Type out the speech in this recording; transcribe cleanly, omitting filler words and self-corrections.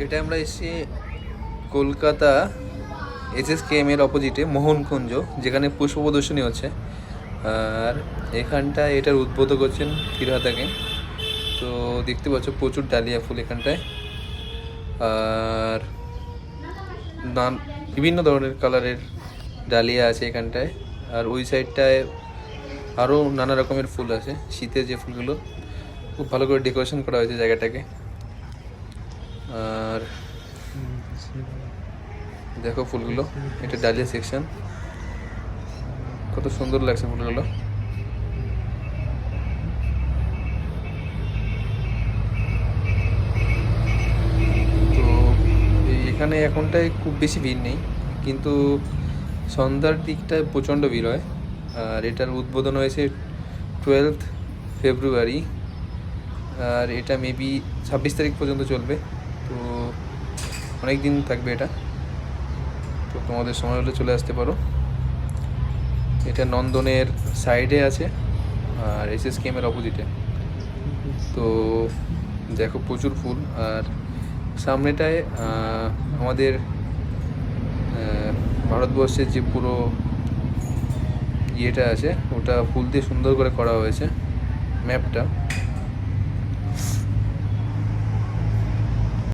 এটা আমরা এসেছি কলকাতা SSKM এর অপোজিটে মোহনকুঞ্জ, যেখানে পুষ্প প্রদর্শনী হচ্ছে। আর এখানটায় এটার উদ্বোধক করছেন ফিরহাদাকে। তো দেখতে পাচ্ছ প্রচুর ডালিয়া ফুল এখানটায়, আর বিভিন্ন ধরনের কালারের ডালিয়া আছে এখানটায়। আর ওই সাইডটায় আরও নানা রকমের ফুল আছে, শীতের যে ফুলগুলো, খুব ভালো করে ডেকোরেশন করা হয়েছে জায়গাটাকে। আর দেখো ফুলগুলো, এটা ডালিয়া সেকশন, কত সুন্দর লাগছে ফুলগুলো। তো এখানে এখনটায় খুব বেশি ভিড় নেই, কিন্তু সন্ধ্যার দিকটায় প্রচণ্ড ভিড় হয়। আর এটার উদ্বোধন হয়েছে 12 ফেব্রুয়ারি, আর এটা মেবি 26 তারিখ পর্যন্ত চলবে। তো অনেক দিন থাকবে এটা। তো তোমাদের সময় হলে চলে আসতে পারো। এটা নন্দনের সাইডে আছে আর SSKM এর অপোজিটে। তো দেখো প্রচুর ফুল। আর সামনেটায় আমাদের ভারতবর্ষের যে পুরো ইয়েটা আছে, ওটা ফুল দিয়ে সুন্দর করে করা হয়েছে ম্যাপটা।